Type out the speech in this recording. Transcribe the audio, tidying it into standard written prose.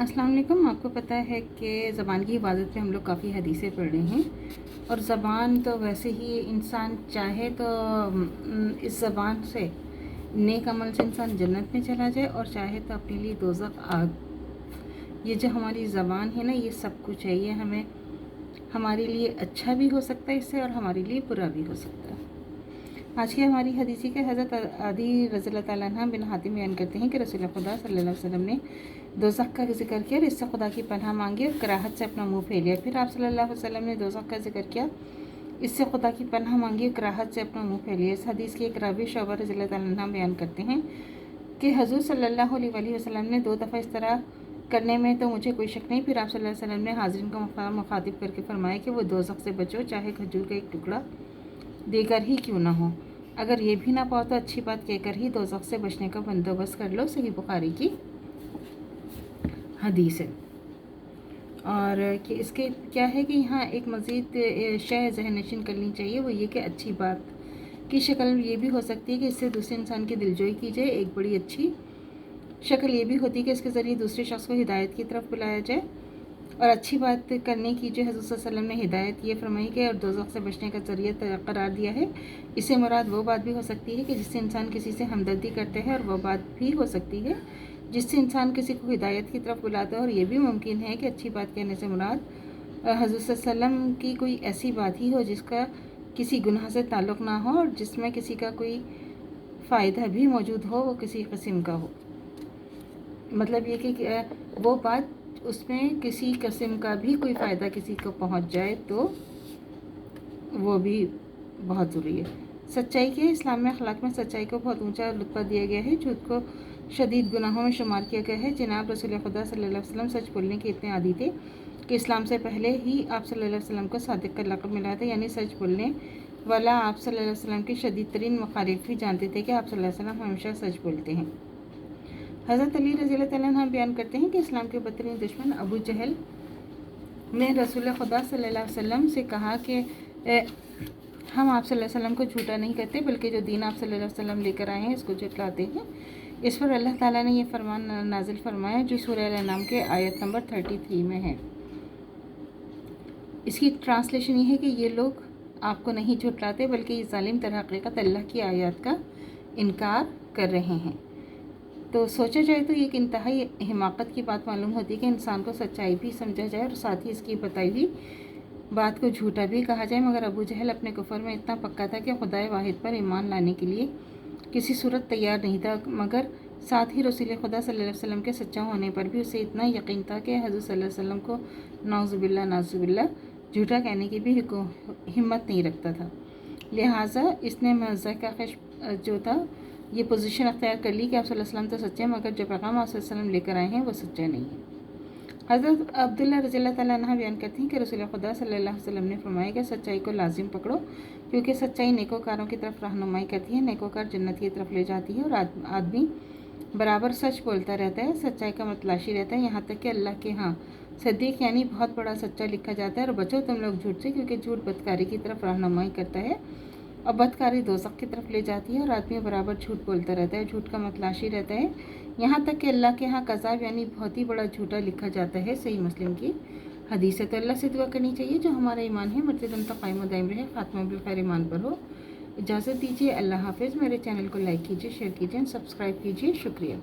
अस्सलाम वालेकुम। आपको पता है कि ज़बान की हिफाजत पे हम लोग काफ़ी हदीसें पढ़ रहे हैं, और ज़बान तो वैसे ही इंसान चाहे तो इस ज़बान से नेक अमल से इंसान जन्नत में चला जाए, और चाहे तो अपने लिए दोज़ख आग। ये जो हमारी ज़बान है ना, ये सब कुछ है। ये हमें हमारे लिए अच्छा भी हो सकता है इससे, और हमारे लिए बुरा भी हो सकता है। आज की हमारी हदीसी के हज़रत अदी रज़ियल्लाहु ताला अन्हा बिन हातिम बयान करते हैं कि रसूल खुदा सल्लल्लाहु अलैहि वसल्लम ने दोज़ख का जिक्र किया और इससे खुदा की पनाह मांगी और कराहत से अपना मुंह फेर लिया। फिर आप सल्लल्लाहु अलैहि वसल्लम ने दोज़ख का जिक्र किया, इससे खुदा की पनाह मांगी और कराहत से अपना मुंह फेर लिया। इस हदीस की एक रावी शोबा रज़ियल्लाहु ताला अन्हा बयान करते हैं कि हज़ूर सल्लल्लाहु अलैहि वसल्लम ने 2 दफ़ा इस तरह करने में तो मुझे कोई शक नहीं। फिर आप सल्लल्लाहु अलैहि वसल्लम ने हाज़रीन को मुखातिब करके फरमाया कि वो दोज़ख से बचो, चाहे खजूर का एक टुकड़ा देकर ही क्यों ना हो। अगर ये भी ना पाओ तो अच्छी बात कहकर ही दोज़ख से बचने का बंदोबस्त कर लो। सही बुखारी की हदीस है। और कि इसके क्या है कि यहाँ एक मज़ीद शय ज़हन नशीन करनी चाहिए, वो ये कि अच्छी बात की शक्ल ये भी हो सकती है कि इससे दूसरे इंसान की दिलजोई की जाए। एक बड़ी अच्छी शक्ल ये भी होती है कि इसके ज़रिए दूसरे शख्स को हिदायत की तरफ बुलाया जाए। और अच्छी बात करने की जो हज़रत सल्लल्लाहु अलैहि वसल्लम ने हिदायत ये फरमाई कि और दोज़ख से बचने का ज़रिया करार दिया है, इससे मुराद वो बात भी हो सकती है कि जिससे इंसान किसी से हमदर्दी करते हैं, और वो बात भी हो सकती है जिससे इंसान किसी को हिदायत की तरफ बुलाता है। और ये भी मुमकिन है कि अच्छी बात कहने से मुराद हज़रत सल्लल्लाहु अलैहि वसल्लम की कोई ऐसी बात ही हो जिसका किसी गुनाह से ताल्लुक़ ना हो, और जिसमें किसी का कोई फ़ायदा भी मौजूद हो, वो किसी किस्म का हो। मतलब ये कि वो बात उसमें किसी किस्म का भी कोई फ़ायदा किसी को पहुंच जाए तो वो भी बहुत ज़रूरी है। सच्चाई के इस्लाम में अखलाक में सच्चाई को बहुत ऊंचा रुतबा दिया गया है। झूठ को शदीद गुनाहों में शुमार किया गया है। जनाब रसूल खुदा सल्लल्लाहु अलैहि वसल्लम सच बोलने के इतने आदी थे कि इस्लाम से पहले ही आप सल्लल्लाहु अलैहि वसल्लम को सादिक का लक़ब मिला था, यानी सच बोलने वाला। आप सल्लल्लाहु अलैहि वसल्लम के शदीद तरीन मुखालिफ भी जानते थे कि आप सल्लल्लाहु अलैहि वसल्लम हमेशा सच बोलते हैं। हज़रत अली रज़ियल्लाहु ताला अन्हु बयान करते हैं कि इस्लाम के बदतरीन दुश्मन अबू जहल ने रसूल खुदा सल्लल्लाहु अलैहि वसल्लम से कहा कि हम आप सल्लल्लाहु अलैहि वसल्लम को झूठा नहीं करते, बल्कि जो दीन आप सल्लल्लाहु अलैहि वसल्लम लेकर आए हैं इसको झुटलाते हैं। इस पर अल्लाह ताला ने यह फरमान नाजिल फरमाया जो सूरह अल-अनआम के आयत नंबर 33 में है। इसकी ट्रांसलेशन ये है कि ये लोग आपको नहीं झुटलाते, बल्कि ये जालिम तर हकीकत अल्लाह की आयत का इनकार कर रहे हैं। तो सोचा जाए तो ये एक इंतहाई हिमाकत की बात मालूम होती है कि इंसान को सच्चाई भी समझा जाए और साथ ही इसकी बताई हुई बात को झूठा भी कहा जाए। मगर अबू जहल अपने कुफर में इतना पक्का था कि खुदाए वाहिद पर ईमान लाने के लिए किसी सूरत तैयार नहीं था, मगर साथ ही रसूल खुदा सल्लल्लाहु अलैहि वसल्लम के सच्चा होने पर भी उसे इतना यकीन था कि हज़रत सल्लल्लाहु अलैहि वसल्लम को नाउज़ुबिल्लाह झूठा कहने की भी हिम्मत नहीं रखता था। लिहाजा इसने मज़ाक़ जो था ये पोजीशन अख्तियार कर ली कि आप सल्लल्लाहु अलैहि वसल्लम तो सच्चे हैं, मगर जो पैगाम आप सल्लल्लाहु अलैहि वसल्लम लेकर आए हैं वो सच्चा नहीं है। हज़रत अब्दुल्ला रज़ियल्लाहु ताला अन्हु बयान करते हैं कि रसूल खुदा सल्लल्लाहु अलैहि वसल्लम ने फरमाया कि सच्चाई को लाजिम पकड़ो, क्योंकि सच्चाई नेकोकारों की तरफ रहनुमाई करती है, नेकोकार जन्नत की तरफ ले जाती है। और आदमी बराबर सच बोलता रहता है, सच्चाई का मतलाशी रहता है, यहाँ तक कि अल्लाह के यहाँ सद्दीक यानी बहुत बड़ा सच्चा लिखा जाता है। और बचो तुम लोग झूठ से, क्योंकि झूठ बदकारी की तरफ रहनुमाई करता है और बदकारी दोज़ख की तरफ ले जाती है। और आदमी बराबर झूठ बोलता रहता है, झूठ का मतलाशी रहता है, यहाँ तक कि अल्लाह के यहाँ कज़ाब यानी बहुत ही बड़ा झूठा लिखा जाता है। सही मुस्लिम की हदीस है। तो अल्लाह से दुआ करनी चाहिए जो हमारा ईमान है मर्तदम तक कायम व दायम रहे, ख़ात्मा बिल खैर ईमान पर हो। इजाज़त दीजिए। अल्लाह हाफ़िज़। मेरे चैनल को लाइक कीजिए, शेयर कीजिए, सब्सक्राइब कीजिए। शुक्रिया।